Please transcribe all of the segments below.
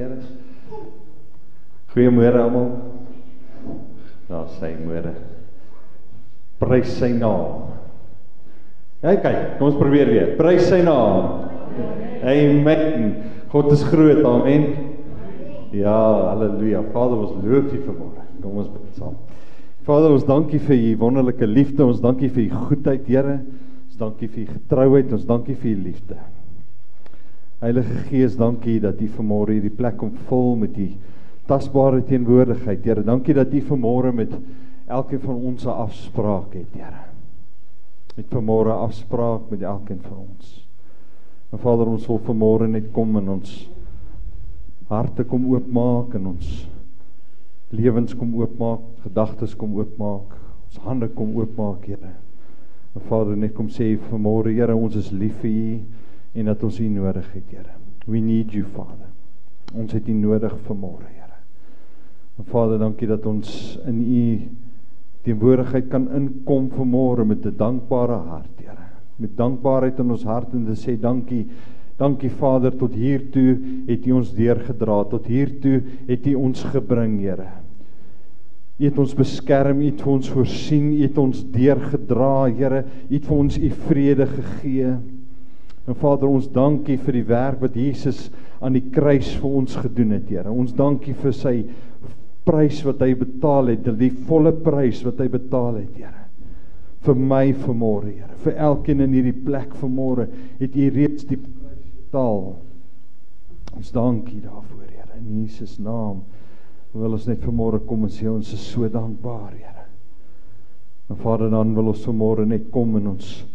Here. Goeiemôre almal. Daar sy môre. Prys sy naam. Kyk, kom ons probeer weer. Prys sy naam. Amen. God is groot, amen. Ja, halleluja. Vader, ons loof U vanmôre. Kom ons bid saam. Vader, ons dankie vir U wonderlike liefde, ons dankie vir U goedheid, Here. Ons dankie vir U getrouheid, ons dankie vir U liefde. Heilige Gees, dankie dat U vanmôre hierdie plek kom vul met U tasbare teenwoordigheid, Here. Dankie dat U vanmôre met elkeen van ons 'n afspraak het, Here. Met vanmôre afspraak met elkeen van ons. En Vader, ons wil vanmôre net kom en ons harte kom oopmaak en ons lewens kom oopmaak, gedagtes kom oopmaak, ons hande kom oopmaak, Here. En Vader, net kom sê vanmôre, Here, ons is lief vir U en dat ons U nodig het, Here. We need You, Vader. Ons het U nodig vanmôre, Here. En Vader, dankie dat ons in U teenwoordigheid kan inkom vanmôre met 'n dankbare hart, Here. Met dankbaarheid in ons hart en te sê dankie. Dankie Vader, tot hiertoe het U ons deurgedra, tot hiertoe het U ons gebring, Here. U het ons beskerm, U het vir ons voorsien, U het ons deurgedra, Here. U het vir ons U vrede gegee. En Vader, ons dankie vir die werk wat Jesus aan die kruis vir ons gedoen het, Here. Ons dankie vir sy prys wat hy betaal het, die volle prys wat hy betaal het, Here. Vir my vanmôre, Here. Vir elkeen in hierdie plek vanmôre het U reeds die taal. Ons dankie daarvoor, Here, in Jesus naam. Wil ons net vanmôre kom en sê, ons is so dankbaar, Here. En Vader, dan wil ons vanmôre net kom en ons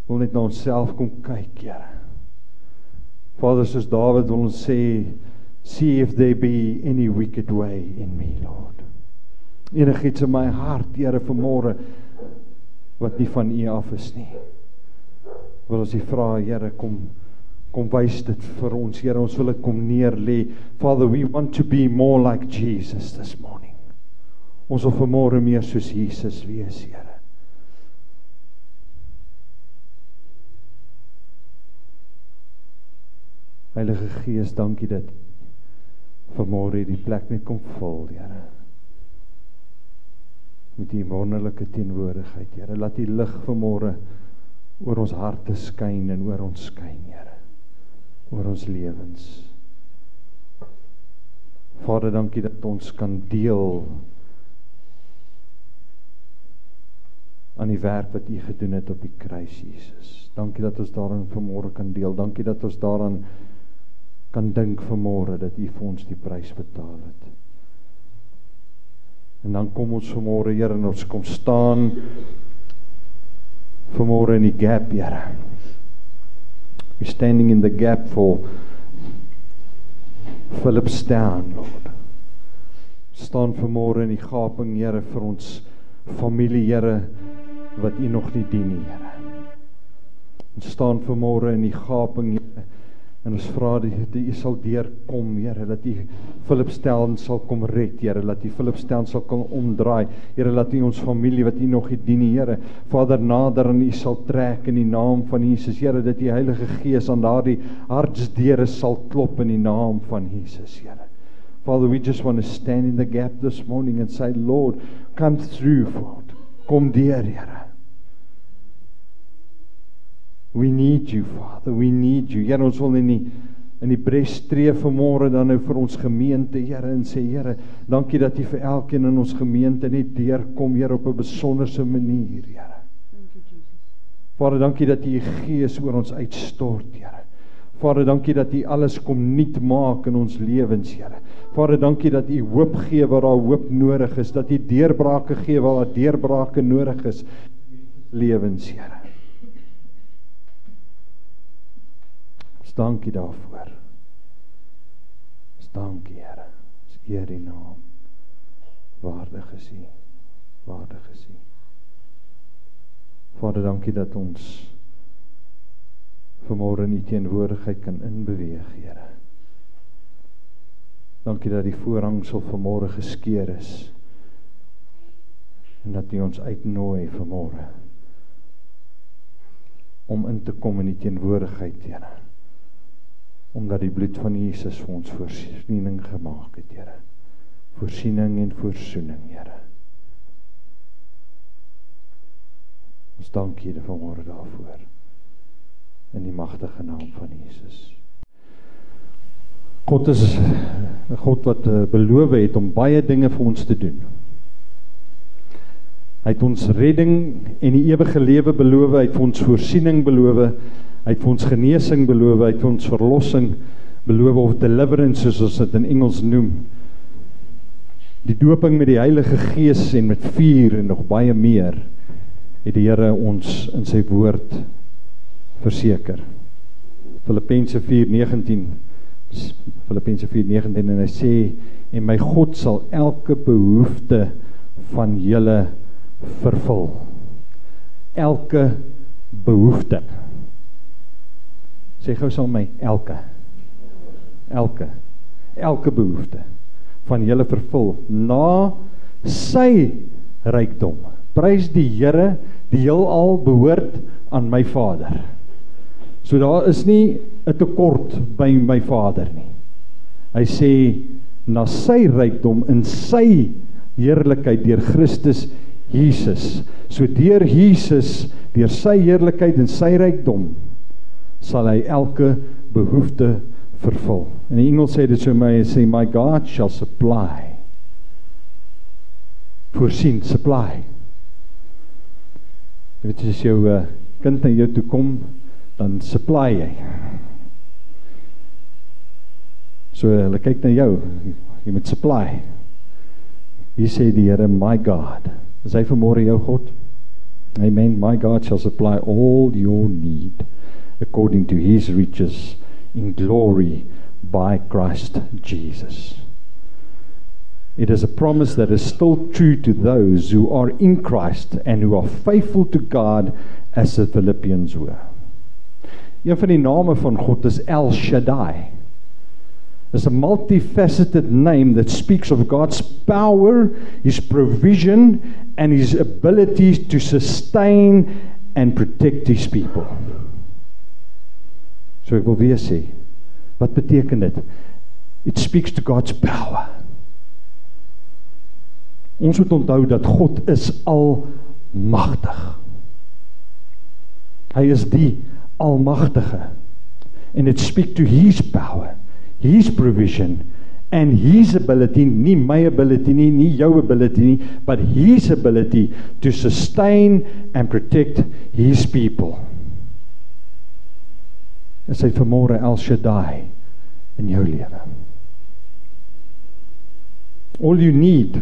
wil net na onsself kom kyk, Here. Vader, soos Dawid wil ons sê, see if there be any wicked way in me, Lord. Enigiets in my hart, Here, vanmôre, wat nie van U af is nie. Wil ons U vra, Here, kom wys dit vir ons, Here, ons wil dit kom neerlê. Father, we want to be more like Jesus this morning. Ons wil vanmôre meer soos Jesus wees, Here. Heilige Gees, dankie dat vanmôre die plek net kom vul, Here. Met U wonderlike teenwoordigheid, Here. Laat U lig vanmôre oor ons harte skyn en oor ons skyn, Here. Oor ons lewens. Vader, dankie dat ons kan deel aan die werk wat U gedoen het op die kruis, Jesus. Dankie dat ons daarin vanmôre kan deel. Dankie dat ons daaraan kan dink vanmôre dat U vir ons die prys betaal het. En dan kom ons vanmôre, Here, en ons kom staan vanmôre in die gap, Here. We're standing in the gap for Philipstown, Lord. Staan vanmôre in die gaping, Here, vir ons familie, Here, wat U nog nie dien nie, Here. Ons staan vanmôre in die gaping, Here, en ons vra dat U sal deurkom, Here, dat U Philipstown sal kom red, Here, dat U Philipstown sal kom omdraai, Here, dat U ons familie wat U nog nie dien nie, Here, Vader, nader aan U sal trek in die naam van Jesus, Here, dat U Heilige Gees aan daardie hartsdeure sal klop in die naam van Jesus, Here. Father, we just want to stand in the gap this morning and say, Lord, come through, Lord. Kom deur, Here. We need You, Father, we need You. Here, ons wil in die bres tree vanmôre dan nou vir ons gemeente, Here, en sê, Here, dankie dat U vir elkeen in ons gemeente net deurkom, Here, op 'n besonderse manier, Here. Vader, dankie dat U Gees oor ons uitstort, Here. Vader, dankie dat U alles kom nuut maak in ons lewens, Here. Vader, dankie dat U hoop gee waar daar hoop nodig is, dat U deurbrake gee waar daar deurbrake nodig is, lewens, Here. Ons dankie daarvoor. Ons dankie, Here. Ons eer die naam. Waardig is U. Waardig is U. Vader, dankie dat ons vanmôre in U teenwoordigheid kan inbeweeg, Here. Dankie dat die voorhangsel vanmôre geskeur is en dat U ons uitnooi vanmôre om in te kom in die teenwoordigheid, Here. omdat die bloed van Jesus vir ons voorsiening gemaak het, Here. Voorsiening en voorsoening, Here. Ons dank Here vanmôre daarvoor, in die magtige naam van Jesus. God is 'n God wat beloof het om baie dinge vir ons te doen. Hy het ons redding en die ewige lewe beloof, hy het vir ons voorsiening beloof, hy het vir ons genesing beloof, hy het vir ons verlossing beloof, of deliverance soos ons dit in Engels noem. Die dooping met die Heilige Gees en met vuur en nog baie meer, het die Here ons in sy woord verseker. Filippense 4:19 en hy sê, en my God sal elke behoefte van julle vervul. Elke behoefte. Sê gou saam my, elke behoefte van julle vervul, na sy rykdom. Prys die Here, die heelal behoort aan my Vader. So daar is nie 'n tekort by my Vader nie. Hy sê, na sy rykdom in sy heerlikheid deur Christus Jesus. So deur Jesus, deur sy heerlikheid en sy rykdom, sal hy elke behoefte vervul. In die Engels sê dit so, hy sê, my God shall supply. Voorsien, supply. Jy weet, as jou kind na jou toe kom, dan supply jy. So, hulle kyk na jou, jy moet supply. Hier sê die Here, my God. Is hy vanmôre jou God? Amen. My God shall supply all your need, according to his riches in glory by Christ Jesus. It is a promise that is still true to those who are in Christ and who are faithful to God, as the Philippians were. Een van die name van God is El Shaddai. It's a multifaceted name that speaks of God's power, his provision, and his ability to sustain and protect his people. So ek wil weer sê, wat beteken dit? It speaks to God's power. Ons moet onthou dat God is almagtig. Hy is die almagtige. And it speaks to his power, his provision, and his ability, nie my ability nie, nie jou ability nie, but his ability to sustain and protect his people. Is hy vanmôre El Shaddai in jou lewe? All you need,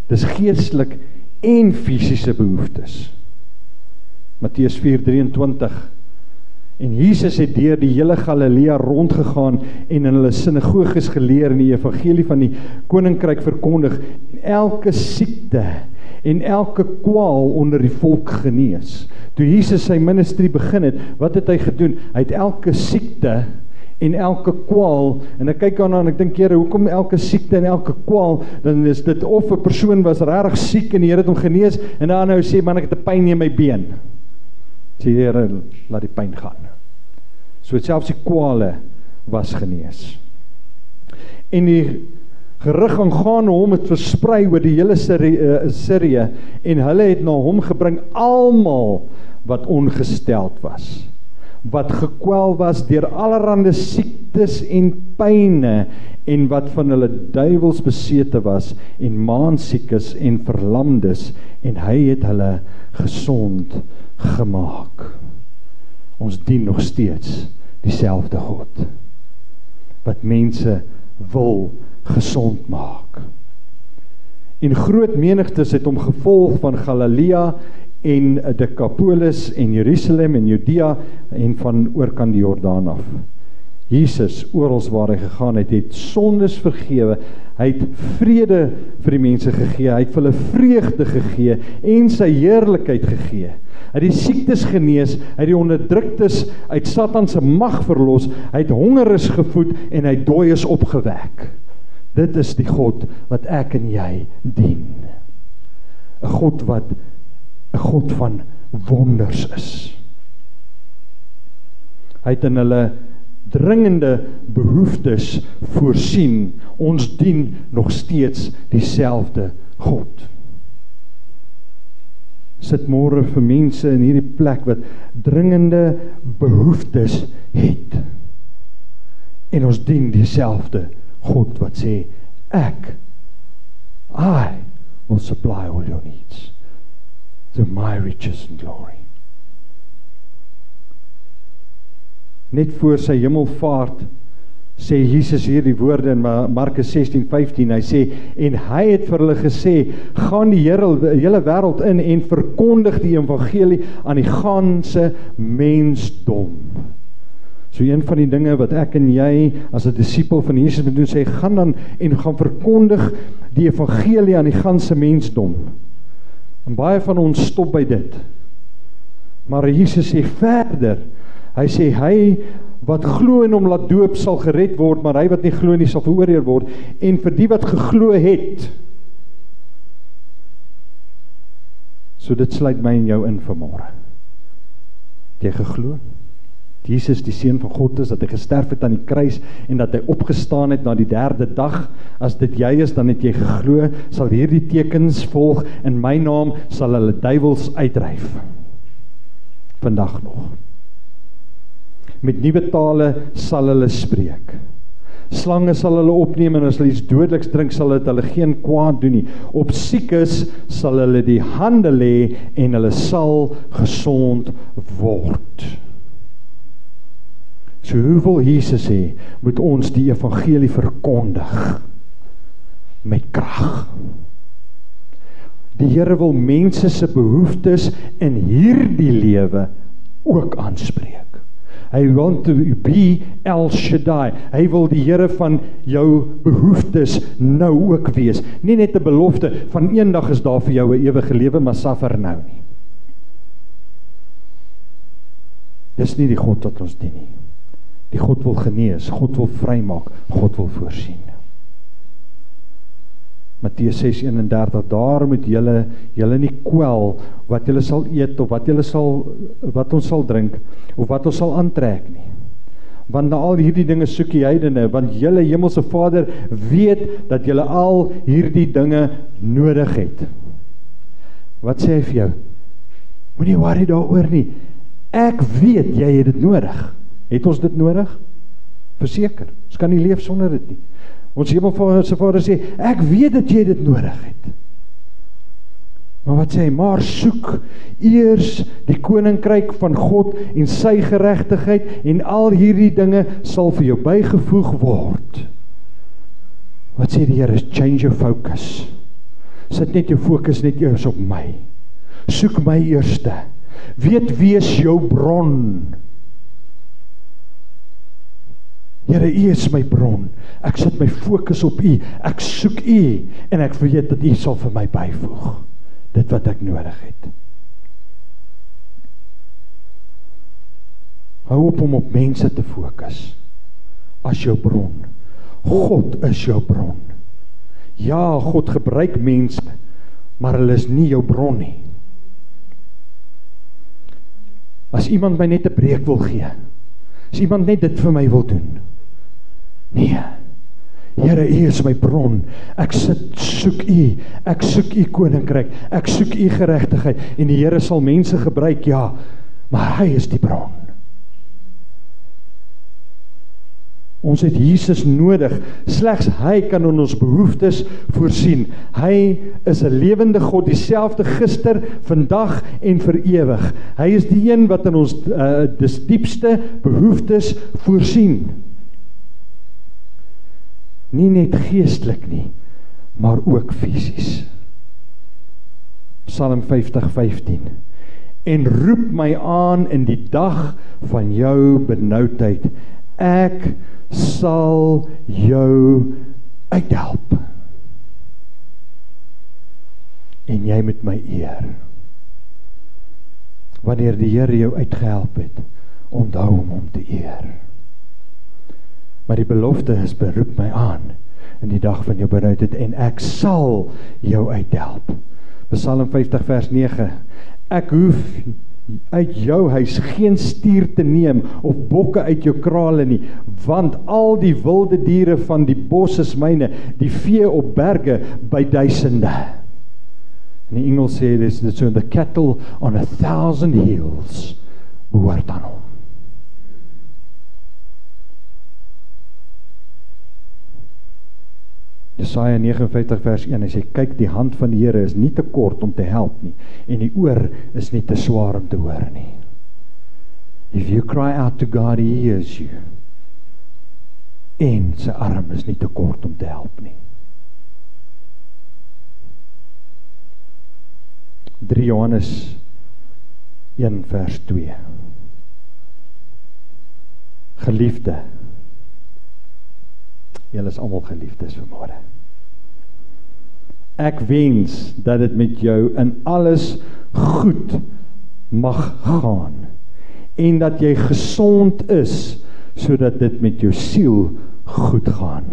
dis geestelik en fisiese behoeftes. Matteus 4:23. En Jesus het deur die hele Galilea rondgegaan en in hulle sinagoges geleer en die evangelie van die koninkryk verkondig, en elke siekte en elke kwaal onder die volk genees. Toe Jesus sy ministry begin het, wat het hy gedoen? Hy het elke siekte en elke kwaal, en ek kyk aan en ek dink, Here, hoekom elke siekte en elke kwaal? Dan is dit of 'n persoon was regtig siek en die Here het hom genees, en dan nou sê, man, ek het 'n pyn in my been. Sê, Here, laat die pyn gaan. So selfs die kwale was genees. En die gerug aangaande hom het versprei oor die hele Sirië, en hulle het na hom gebring almal wat ongesteld was, wat gekwel was deur allerhande siektes en pyne, en wat van hulle duiwels besete was, en maansiekes en verlamdes, en hy het hulle gesond gemaak. Ons dien nog steeds dieselfde God, wat mense wil gesond maak. En groot menigtes het hom gevolg van Galilea en Decapolis en Jerusalem en Judea en van oorkant die Jordaan af. Jesus, oral waar hy gegaan het, het sondes vergewe, hy het vrede vir die mense gegee, hy het vir hulle vreugde gegee en sy heerlikheid gegee. Hy het die siektes genees, hy het die onderdruktes uit Satan se mag verlos, hy het hongeres gevoed en hy het dooies opgewek. Dit is die God wat ek en jy dien. 'n God van wonders is. Hy het in hulle dringende behoeftes voorsien. Ons dien nog steeds dieselfde God. Sit môre vir mense in hierdie plek wat dringende behoeftes het. En ons dien dieselfde God wat sê, I will supply all your needs through my riches and glory. Net voor sy hemelvaart sê Jesus hier die woorde in Markus 16:15, hy sê, en hy het vir hulle gesê, gaan die hele wêreld in en verkondig die evangelie aan die ganse mensdom. So een van die dinge wat ek en jy as 'n disipel van Jesus moet doen, sê, gaan dan en gaan verkondig die evangelie aan die ganse mensdom. En baie van ons stop by dit. Maar Jesus sê verder, hy sê, hy wat glo en hom laat doop sal gered word, maar hy wat nie glo nie sal veroordeel word. En vir die wat geglo het, so dit sluit my en jou in vanmôre. Het jy geglo? Jesus die Seun van God is, dat hy gesterf het aan die kruis, en dat hy opgestaan het na die 3de dag, as dit jy is, dan het jy geglo, sal hierdie tekens volg, in my naam sal hulle duiwels uitdryf. Vandag nog. Met nuwe tale sal hulle spreek. Slange sal hulle opneem, en as hulle iets dodeliks drink, sal dit hulle geen kwaad doen nie. Op siekes sal hulle die hande lê, en hulle sal gesond word. So hoe wil Jesus sê, moet ons die evangelie verkondig met krag. Die Here wil mense se behoeftes in hierdie lewe ook aanspreek. Hy want to be El Shaddai. Hy wil die Here van jou behoeftes nou ook wees. Nie net 'n belofte van eendag is daar vir jou 'n ewige lewe, maar suffer nou nie. Dis nie die God wat ons dien nie. Die God wil genees, God wil vrymaak, God wil voorsien. Matteus 6:31, daar moet julle nie kwel wat julle sal eet, of wat ons sal drink, of wat ons sal aantrek nie. Want na al hierdie dinge soek die heidene, want julle hemelse Vader weet dat julle al hierdie dinge nodig het. Wat sê hy vir jou? Moenie worry daaroor nie. Ek weet jy het dit nodig. Het ons dit nodig? Verseker, ons kan nie leef sonder dit nie. Ons Hemelvader sê, ek weet dat jy dit nodig het. Maar wat sê hy? Maar soek eers die koninkryk van God en sy geregtigheid, en al hierdie dinge sal vir jou bygevoeg word. Wat sê die Here? Change your focus. Sit net jou fokus net eers op my. Soek my eerste. Weet wie is jou bron? Here, U is my bron. Ek sit my fokus op U. Ek soek U, en ek weet dat U sal vir my byvoeg dit wat ek nodig het. Hou op om mense te fokus as jou bron. God is jou bron. Ja, God gebruik mense, maar hulle is nie jou bron nie. As iemand my net 'n breek wil gee, as iemand net dit vir my wil doen, nee, Here, U is my bron, ek soek U, ek soek U koninkryk, ek soek U geregtigheid, en die Here sal mense gebruik, ja, maar Hy is die bron. Ons het Jesus nodig, slegs Hy kan in ons behoeftes voorsien. Hy is 'n lewende God, dieselfde gister, vandag en vir ewig. Hy is die een wat in ons diepste behoeftes voorsien. Nie net geestelik nie, maar ook fisies. Psalm 50:15. En roep my aan in die dag van jou benoudheid. Ek sal jou uithelp. En jy moet my eer. Wanneer die Here jou uitgehelp het, onthou om te eer. Maar die belofte is, beroep my aan in die dag van jou benoudheid, en ek sal jou uithelp. Psalm 50 vers 9. Ek hoef uit jou huis geen stier te neem, of bokke uit jou krale nie, want al die wilde diere van die bos is myne, die vee op berge by duisende. In die Engels sê dit so, the cattle on 1,000 hills behoort aan hom. Jesaja 59 vers 1, hy sê, kyk, die hand van die Here is nie te kort om te help nie, en die oor is nie te swaar om te hoor nie. If you cry out to God, He hears you. En sy arm is nie te kort om te help nie. 3 Johannes 1 vers 2. Geliefde, julle is almal geliefdes vanmôre. Ek wens dat dit met jou in alles goed mag gaan, en dat jy gesond is, sodat dit met jou siel goed gaan.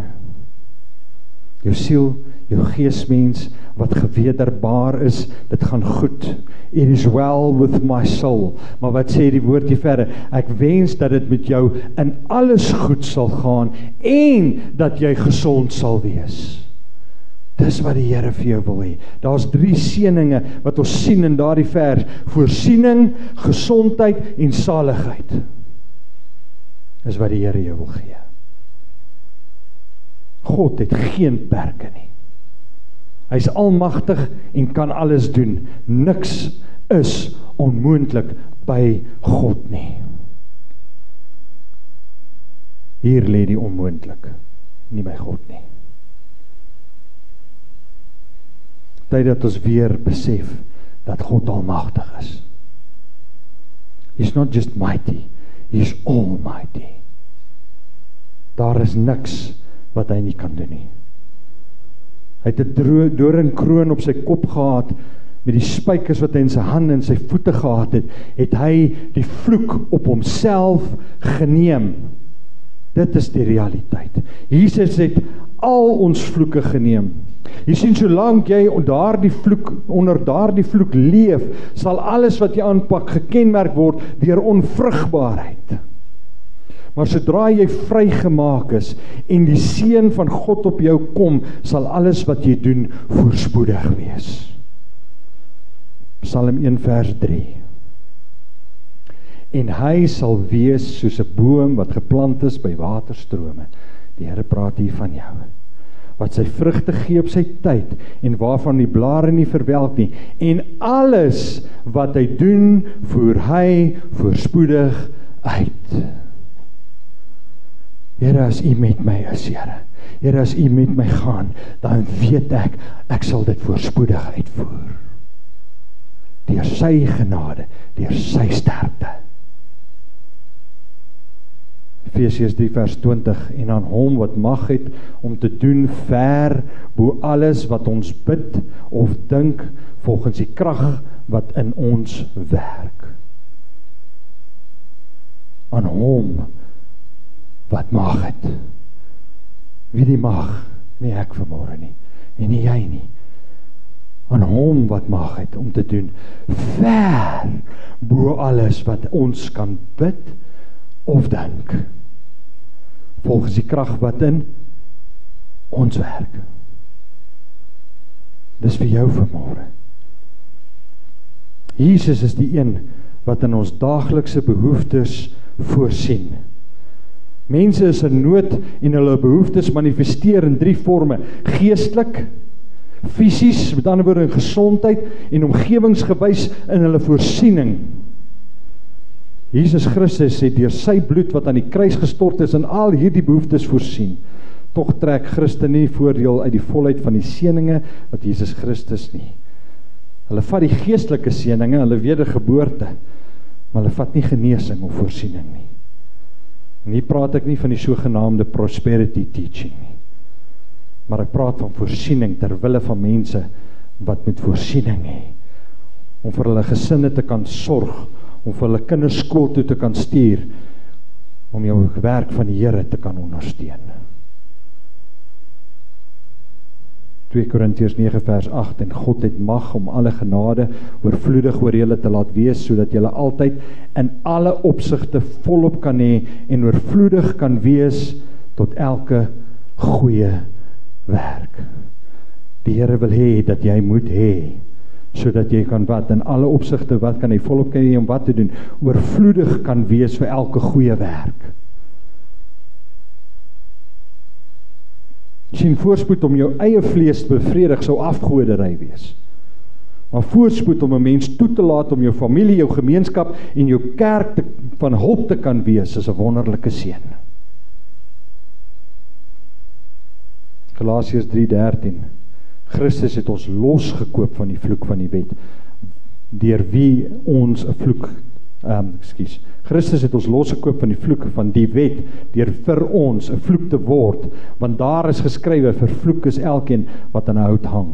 Jou siel, jou geesmens, wat gewederbaar is, dit gaan goed. It is well with my soul. Maar wat sê die woord hier verder? Ek wens dat dit met jou in alles goed sal gaan, en dat jy gesond sal wees. Dis wat die Here vir jou wil hê. Daar's 3 seëninge wat ons sien in daardie vers: voorsiening, gesondheid en saligheid. Dis wat die Here jou wil gee. God het geen perke nie. Hy is almagtig en kan alles doen. Niks is onmoontlik by God nie. Hier lê die onmoontlik, nie by God nie. Tyd dat ons weer besef dat God almagtig is. He's not just mighty, He's almighty. Daar is niks wat hy nie kan doen nie. Hy het 'n doringkroon op sy kop gehad, met die spykers wat hy in sy hande en sy voete gehad het, het hy die vloek op homself geneem. Dit is die realiteit. Jesus het al ons vloeke geneem. Jy sien, solank jy onder daardie vloek leef, sal alles wat jy aanpak gekenmerk word deur onvrugbaarheid. Maar sodra jy vrygemaak is en die seën van God op jou kom, sal alles wat jy doen voorspoedig wees. Psalm 1 vers 3. En hy sal wees soos 'n boom wat geplant is by waterstrome. Die Here praat hier van jou. Wat sy vrugte gee op sy tyd, en waarvan die blare nie verwelk nie. En alles wat hy doen, voer hy voorspoedig uit. Here, as U met my is, Here. Here, as U met my gaan, dan weet ek sal dit voorspoedig uitvoer. Deur sy genade, deur sy sterkte. Efesiërs 3 vers 20, en aan hom wat mag het om te doen ver bo alles wat ons bid of dink, volgens die krag wat in ons werk. Aan hom wat mag het. Wie die mag, nie ek vanmôre nie, en nie jy nie. Aan hom wat mag het om te doen ver bo alles wat ons kan bid of dink, volgens die krag wat in ons werk. Dis vir jou vanmôre. Jesus is die een wat in ons daaglikse behoeftes voorsien. Mense is in nood en hulle behoeftes manifesteer in 3 forme: geestelik, fisies, met ander woorde in gesondheid, en omgewingsgewys in hulle voorsiening. Jesus Christus het deur sy bloed wat aan die kruis gestort is, in al hierdie behoeftes voorsien. Tog trek Christen nie voordeel uit die volheid van die seëninge wat Jesus Christus nie. Hulle vat die geestelike seëninge, hulle wedergeboorte, maar hulle vat nie genesing of voorsiening nie. En hier praat ek nie van die sogenaamde prosperity teaching nie, maar ek praat van voorsiening ter wille van mense wat met voorsiening het, om vir hulle gesinne te kan sorg, om vir hulle kinders skool toe te kan stuur, om jou werk van die Here te kan ondersteun. 2 2 Korintiërs 9 vers 8, en God het mag om alle genade oorvloedig oor julle te laat wees, sodat julle altyd in alle opsigte volop kan hê en oorvloedig kan wees tot elke goeie werk. Die Here wil hê dat jy moet hê, sodat jy kan wat, in alle opsigte, wat kan hy volop kan hê om wat te doen, oorvloedig kan wees vir elke goeie werk. Jy sien, voorspoed om jou eie vlees te bevredig sou afgoderry wees. Maar voorspoed om 'n mens toe te laat om jou familie, jou gemeenskap en jou kerk van hulp te kan wees, is 'n wonderlike seën. Galasiërs 3:13. Christus het ons losgekoop van die vloek van die wet, deur wie ons 'n vloek, Christus het ons losgekoop van die vloek van die wet, deur vir ons 'n vloek te word, want daar is geskrywe, vervloek is elkeen wat aan 'n hout hang.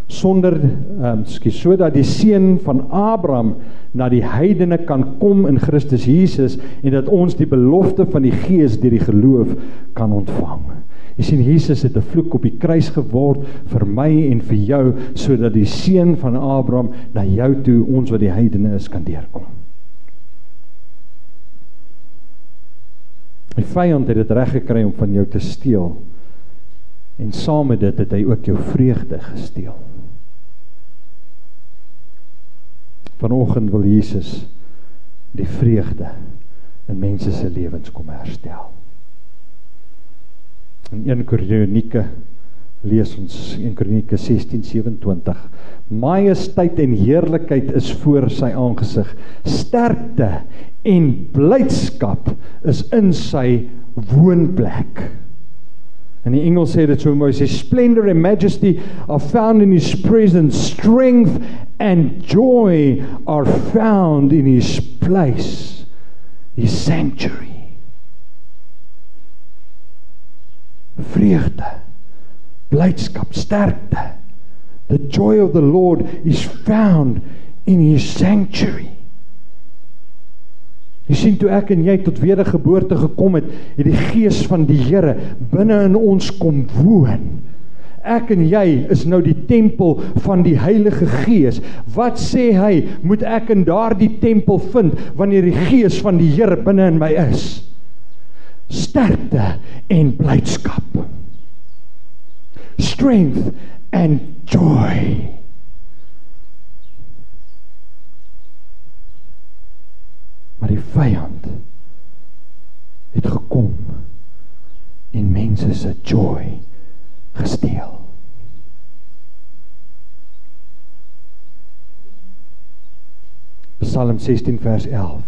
Sodat die seun van Abraham na die heidene kan kom in Christus Jesus, en dat ons die belofte van die Gees deur die geloof kan ontvang. Jy sien, Jesus het 'n vloek op die kruis geword vir my en vir jou, sodat die seun van Abraham na jou toe, ons wat die heidene is, kan deurkom. Die vyand het dit reg gekry om van jou te steel, en saam met dit het hy ook jou vreugde gesteel. Vanoggend wil Jesus die vreugde in mense se lewens kom herstel. In 1 Kronieke lees ons 1 Kronieke 16:27. Majesteit en heerlikheid is voor sy aangesig. Sterkte en blydskap is in sy woonplek. In die Engels sê dit so mooi, sê splendor and majesty are found in his presence, strength and joy are found in his place, his sanctuary. Vreugde, blydskap, sterkte. The joy of the Lord is found in his sanctuary. Jy sien, toe ek en jy tot wedergeboorte gekom het, het die Gees van die Here binne in ons kom woon. Ek en jy is nou die tempel van die Heilige Gees. Wat sê hy, moet ek in daardie tempel vind, wanneer die Gees van die Here binne in my is? Sterkte en blydskap. Strength and joy. Maar die vyand het gekom en mense se joy gesteel. Psalm 16 vers 11.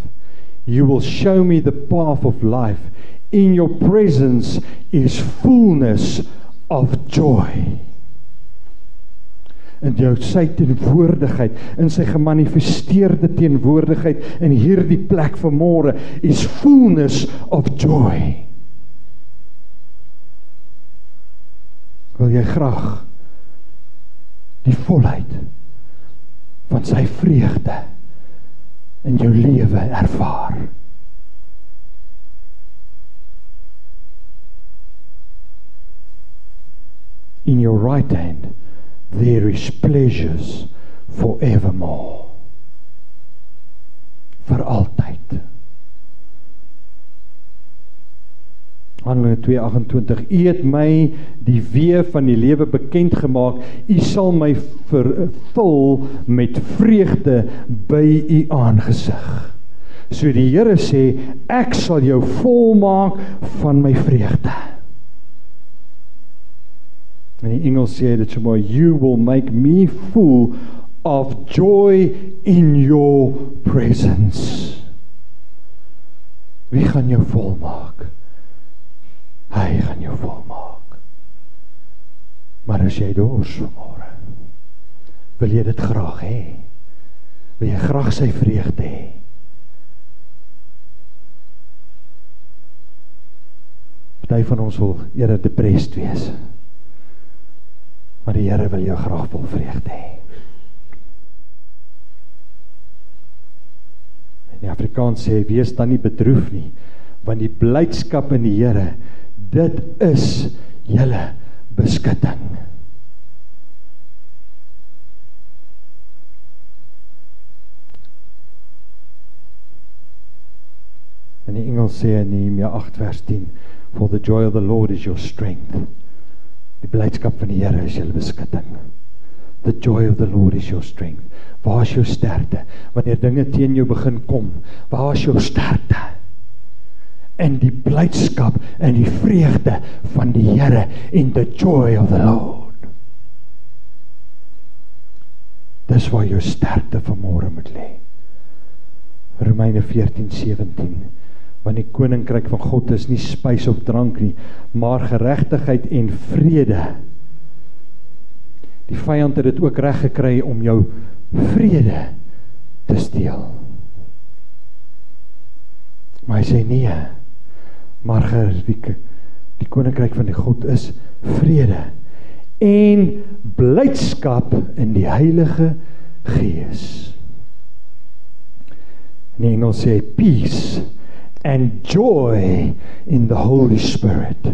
You will show me the path of life. In your presence is fullness of joy. In jou sy teenwoordigheid, in sy gemanifesteerde teenwoordigheid in hierdie plek vanmôre is fullness of joy. Wil jy graag die volheid van sy vreugde in jou lewe ervaar? In your right hand there is pleasures forevermore. Vir altyd. Handelinge 2:28. U het my die weë van die lewe bekend gemaak. U sal my vervul met vreugde by u aangesig. So die Here sê, ek sal jou volmaak van my vreugde. In die Engels sê dit so mooi, you will make me full of joy in your presence. Wie gaan jou volmaak? Hy gaan jou volmaak. Maar as jy dors vanmôre, wil jy dit graag hê? Wil jy graag sy vreugde hê? Party van ons wil eerder depressed wees. Maar die Here wil jou graag vol vreugde hê. In die Afrikaans sê, wees dan nie bedroef nie, want die blydskap in die Here, dit is julle beskutting. Engels sê in Nehemia 8 vers 10, for the joy of the Lord is your strength. Die blydskap van die Here is julle beskutting. The joy of the Lord is your strength. Waar is jou sterkte? Wanneer dinge teen jou begin kom, waar is jou sterkte? En die blydskap en die vreugde van die Here in the joy of the Lord. Dis waar jou sterkte vanmôre moet lê. Romeine 14:17, want die koninkryk van God is nie spys of drank nie, maar geregtigheid en vrede. Die vyand het dit ook reg gekry om jou vrede te steel. Maar hy sê nee, maar die koninkryk van die God is vrede en blydskap in die Heilige Gees. In die Engels sê peace and joy in the Holy Spirit.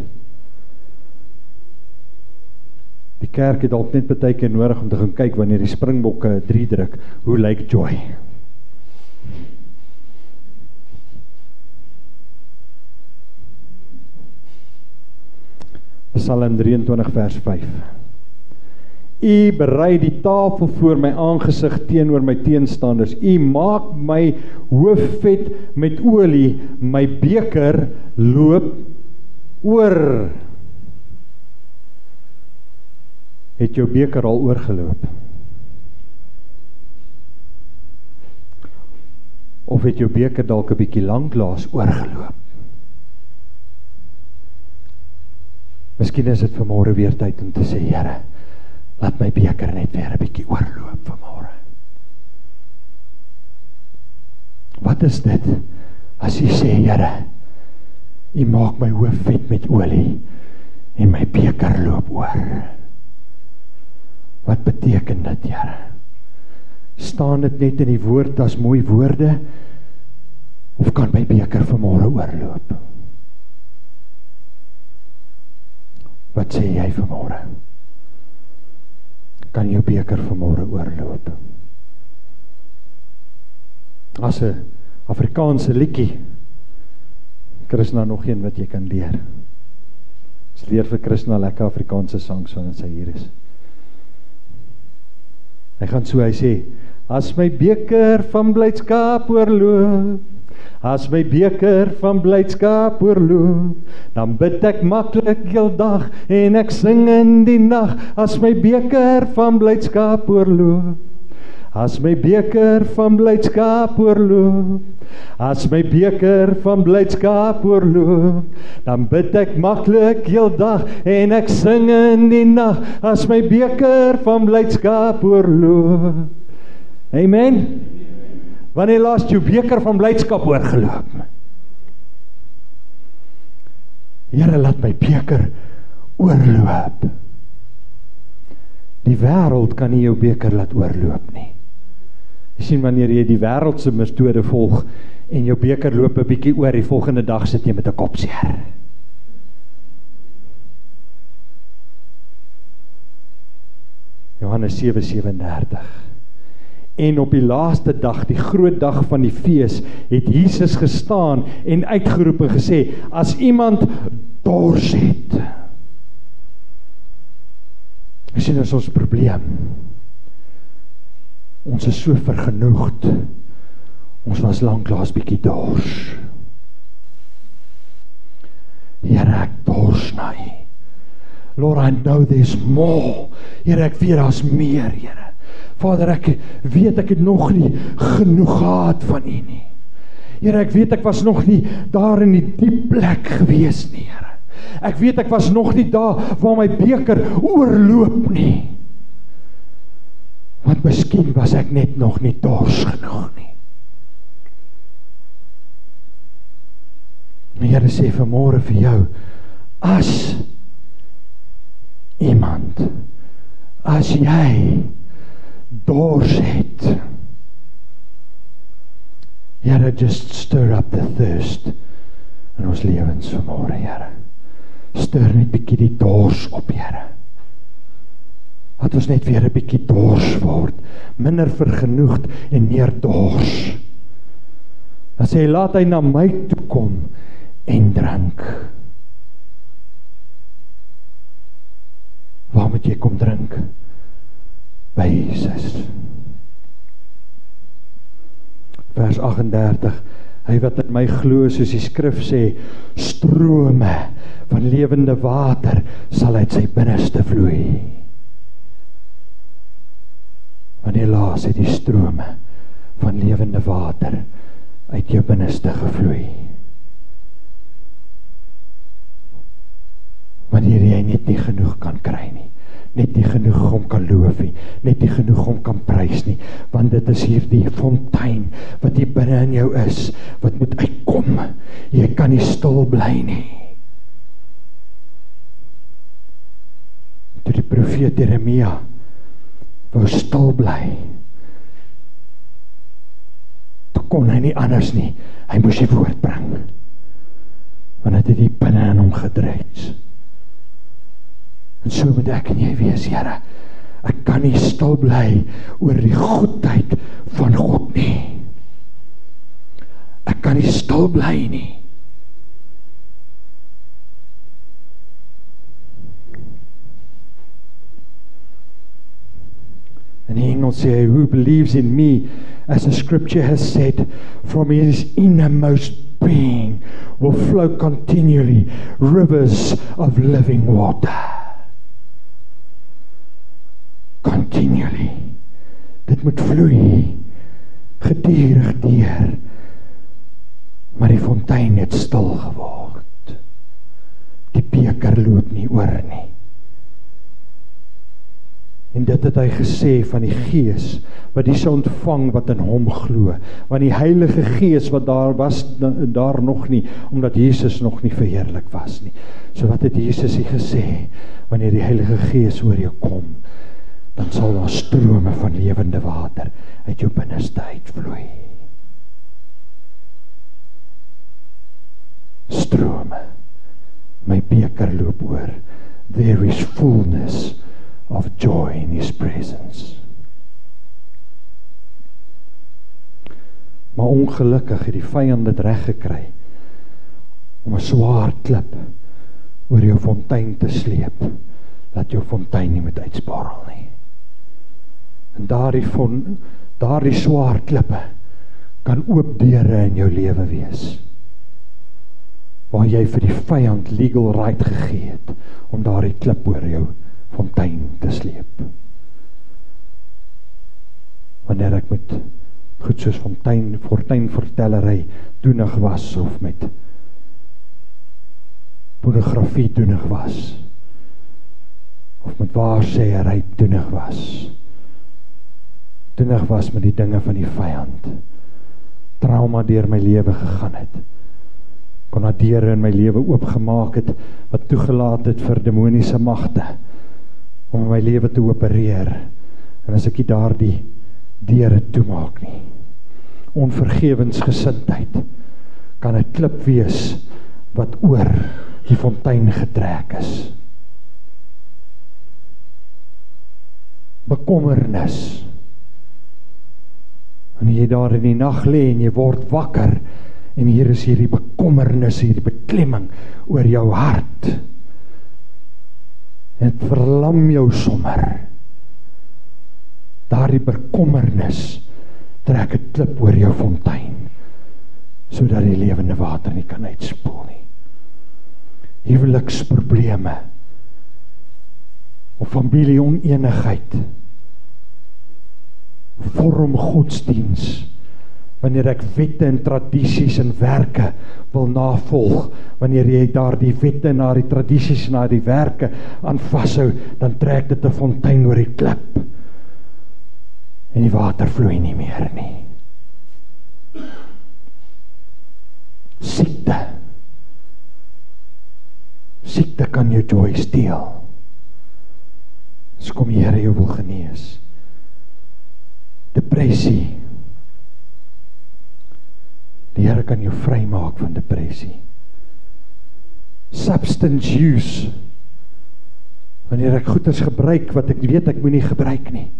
Die kerk het dalk net baie keer nodig om te gaan kyk wanneer die springbokke 3 druk, hoe lyk joy? Psalm 23 vers 5. U berei die tafel voor my aangesig teenoor my teenstanders. U maak my hoof vet met olie, my beker loop oor. Het jou beker al oorgeloop? Of het jou beker dalk 'n bietjie lanklaas oorgeloop? Miskien is dit vanmôre weer tyd om te sê, Here, laat my beker net weer 'n bietjie oorloop vanmôre. Wat is dit as jy sê, Here, U maak my hoof vet met olie en my beker loop oor? Wat beteken dit, Here? Staan dit net in die woord as mooi woorde, of kan my beker vanmôre oorloop? Wat sê jy vanmôre? Kan jou beker vanmôre oorloop? As 'n Afrikaanse liedjie, Krishna nog een wat jy kan leer. Ons leer vir Krishna lekker Afrikaanse songs wanneer sy hier is. Hy gaan so, hy sê, as my beker van blydskap oorloop, as my beker van blydskap oorloop, dan bid ek maklik heel dag en ek sing in die nag, as my beker van blydskap oorloop, as my beker van blydskap oorloop, as my beker van blydskap oorloop, dan bid ek maklik heel dag en ek sing in die nag, as my beker van blydskap oorloop. Amen. Wanneer laas jou beker van blydskap oorgeloop? Here, laat my beker oorloop. Die wêreld kan nie jou beker laat oorloop nie. Jy sien, wanneer jy die wêreldse metode volg en jou beker loop 'n bietjie oor, die volgende dag sit jy met 'n kopseer. Johannes 7:37. En op die laaste dag, die groot dag van die fees, het Jesus gestaan en uitgeroep en gesê, as iemand dors het. Jy sien, is ons probleem. Ons is so vergenoegd. Ons was lanklaas bietjie dors. Here, ek dors na U. Lord, I know there's more. Here, ek weet daar's meer, Here. Vader, ek weet ek het nog nie genoeg gehad van U nie. Here, ek weet ek was nog nie daar in die diep plek gewees nie, Here. Ek weet ek was nog nie daar waar my beker oorloop nie. Want miskien was ek net nog nie dors genoeg nie. Die Here sê vanmôre vir jou, as iemand, as jy dors het, Here, just stir up the thirst in ons lewens vanmôre, Here. Stir net bietjie die dors op, Here. Laat ons net weer 'n bietjie dors word, minder vergenoegd en meer dors. Dan sê hy, laat hy na my toe kom en drink. Waar moet jy kom drink? By Jesus. Vers 38, hy wat in my glo, soos die skrif sê, strome van lewende water sal uit sy binneste vloei. Wanneer laas het die strome van lewende water uit jou binneste gevloei? Wanneer jy net nie genoeg kan kry nie, net nie genoeg om kan loof nie, net nie genoeg om kan prys nie, want dit is hier die fontein wat hier binne in jou is, wat moet uitkom. Jy kan nie stil bly nie. Toe die profeet Jeremia wou stil bly, toe kon hy nie anders nie, hy moes die woord bring, want het die binne in hom gedryf. En so moet ek en jy wees, Here. Ek kan nie stil bly oor die goedheid van God nie. Ek kan nie stil bly nie. In Engels sê hy, who believes in me, as the scripture has said, from his innermost being will flow continually rivers of living water. Continually. Dit moet vloei, gedurig deur, maar die fontein het stil geword. Die beker loop nie oor nie. En dit het hy gesê van die Gees, wat die sou ontvang wat in hom glo, want die Heilige Gees wat daar was, daar nog nie, omdat Jesus nog nie verheerlik was nie. So wat het Jesus hier gesê, wanneer die Heilige Gees oor jou kom, dan sal daar strome van lewende water uit jou binneste uitvloei. Strome. My beker loop oor. There is fullness of joy in his presence. Maar ongelukkig het die vyand dit reg gekry om 'n swaar klip oor jou fontein te sleep, dat jou fontein nie moet uitsparrel nie. En daardie swaar klippe kan oop deure in jou lewe wees, waar jy vir die vyand legal right gegee het om daardie klip oor jou fontein te sleep. Wanneer ek met goed soos fortuinvertellery doenig was, of met pornografie doenig was, of met waarsêery doenig was met die dinge van die vyand, trauma deur my lewe gegaan het, kon daar deure in my lewe oopgemaak het, wat toegelaat het vir demoniese magte, om my lewe te opereer, en as ek nie daardie deure toemaak nie, onvergewensgesindheid, kan 'n klip wees, wat oor die fontein getrek is. Bekommernis, en jy daar in die nag lê en jy word wakker, en hier is hierdie bekommernis, hierdie beklemming oor jou hart, en het verlam jou sommer. Daardie bekommernis trek 'n klip oor jou fontein, sodat die lewende water nie kan uitspoel nie. Huweliksprobleme, of familieoneenigheid, vorm godsdiens, wanneer ek wette en tradisies en werke wil navolg, wanneer jy daar die wette na die tradisies na die werke aan vashou, dan trek dit 'n fontein oor die klip, en die water vloei nie meer nie. Siekte kan jou joy steel. So kom die Here jou wil genees. Depressie. Die Here kan jou vrymaak van depressie. Substance use. Wanneer ek goeders gebruik wat ek weet ek moenie gebruik nie,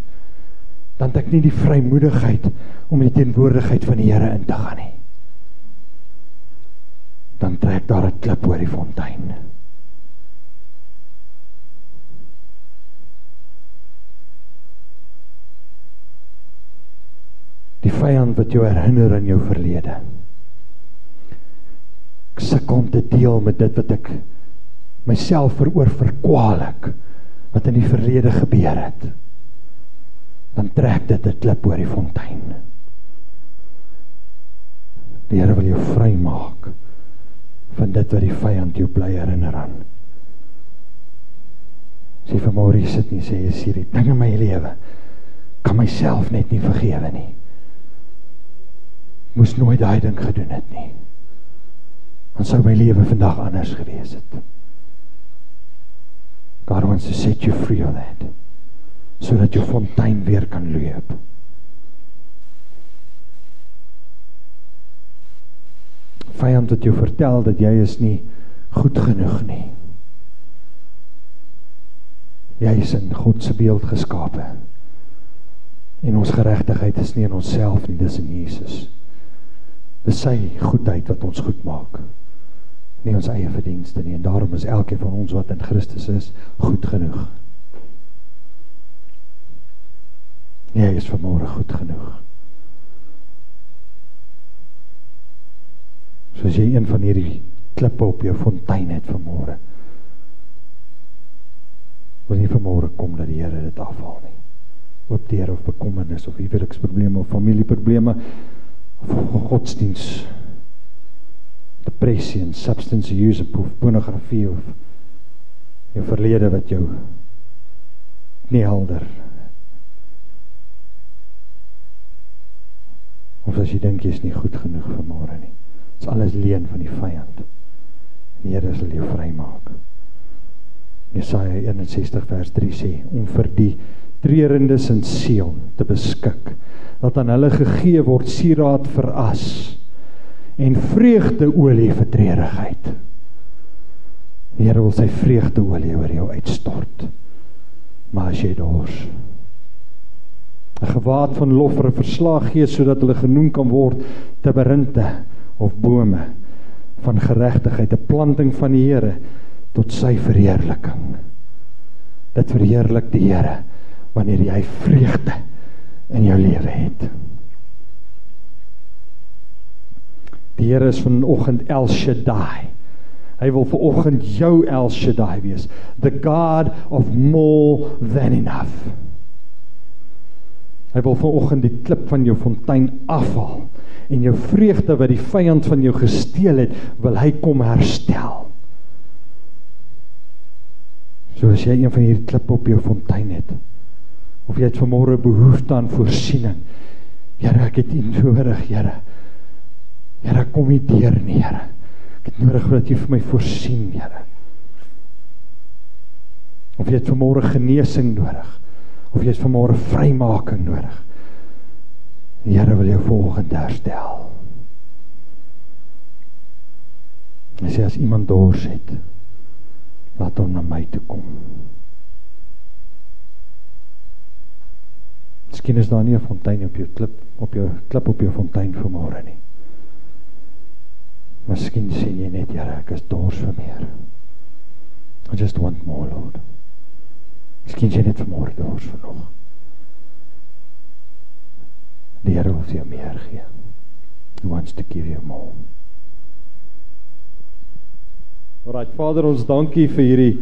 dan het ek nie die vrymoedigheid om die teenwoordigheid van die Here in te gaan nie. dan trek daar 'n klip oor die fontein. Die vyand wat jou herinner aan jou verlede. Ek sukkel om te deel met dit wat ek myself veroor verkwalik, wat in die verlede gebeur het. Dan trek dit 'n klip oor die fontein. Die Here wil jou vrymaak van dit wat die vyand jou bly herinner aan. Sê vir Maurice sit nie, sê jy die dinge in my lewe, kan myself net nie vergewe nie. Moes nooit daai ding gedoen het nie. Dan sou my lewe vandag anders gewees het. God wants to set you free of that, sodat jou fontein weer kan loop. Vyand wat jou vertel dat jy is nie goed genoeg nie. Jy is in God se beeld geskape. En ons geregtigheid is nie in onsself nie, dis in Jesus. Dis sy goedheid wat ons goed maak. Nie ons eie verdienste nie, en daarom is elkeen van ons wat in Christus is, goed genoeg. Jy is vanmôre goed genoeg. Soos jy een van hierdie klippe op jou fontein het vanmôre, wil nie vanmôre kom dat die Here dit afhaal nie. Oop deur of bekommernis, of huweliksprobleme, of familieprobleme, of godsdiens, depressie en substance use, of pornografie, of jou verlede wat jou nie helder, of as jy dink jy is nie goed genoeg vanmôre nie. Dit is alles leen van die vyand. Die Here sal jou vrymaak. Jesaja 61 vers 3 sê, om vir die treurendes in Sion te beskik, dat aan hulle gegee word sieraad vir as, en vreugdeolie vir treurigheid. Die Here wil sy vreugdeolie oor jou uitstort. Maar as jy dors, 'n gewaad van lof vir 'n verslaag gee, sodat hulle genoem kan word terebinte of bome van geregtigheid, 'n planting van die Here tot sy verheerliking. Dit verheerlik die Here wanneer jy vreugde in jou lewe het. Die Here is vanoggend El Shaddai. Hy wil vanoggend jou El Shaddai wees. The God of more than enough. Hy wil vanoggend die klip van jou fontein afhaal en jou vreugde wat die vyand van jou gesteel het, wil hy kom herstel. So as jy een van hierdie klippe op jou fontein het, of jy het vanmôre behoefte aan voorsiening, Here, ek het U nodig, Here. Here, kom nie deur nie, Here. Ek het nodig dat U vir my voorsien, Here. Of jy het vanmôre genesing nodig, of jy het vanmôre vrymaking nodig. Die Here wil jou vanoggend herstel. Hy sê, as iemand dors het, laat hom na my toe kom. Miskien is daar nie 'n fontein op jou klip op jou fontein vanmôre nie. Miskien sê jy net, Here, ek is dors vir meer. I just want more, Lord. Miskien sê jy net vanmôre dors vir nog. Die Here wil vir jou meer gee. He wants to give you more. Alright, Vader, ons dankie vir hierdie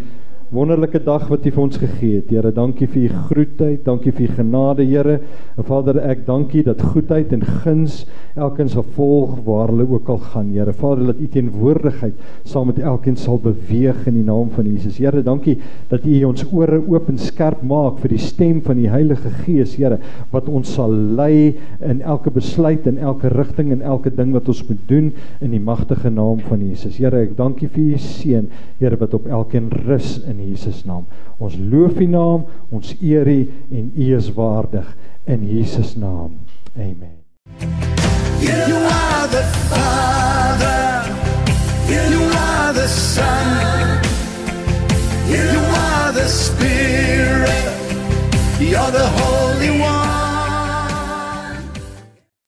wonderlike dag wat U vir ons gegee het. Here, dankie vir U goedheid, dankie vir U genade, Here. En Vader, ek dankie dat goedheid en guns elkeen sal volg waar hulle ook al gaan, Here. Vader, dat U teenwoordigheid saam met elkeen sal beweeg in die naam van Jesus. Here, dankie dat U ons ore oop en skerp maak vir die stem van die Heilige Gees, Here, wat ons sal lei in elke besluit, in elke rigting, in elke ding wat ons moet doen in die magtige naam van Jesus. Here, ek dankie vir U seën, Here, wat op elkeen rus in Jesus naam. Ons loof U naam, ons eer U en U is waardig in Jesus naam. Amen. You are the Father, you are the Son, you are the Spirit, you're the Holy One.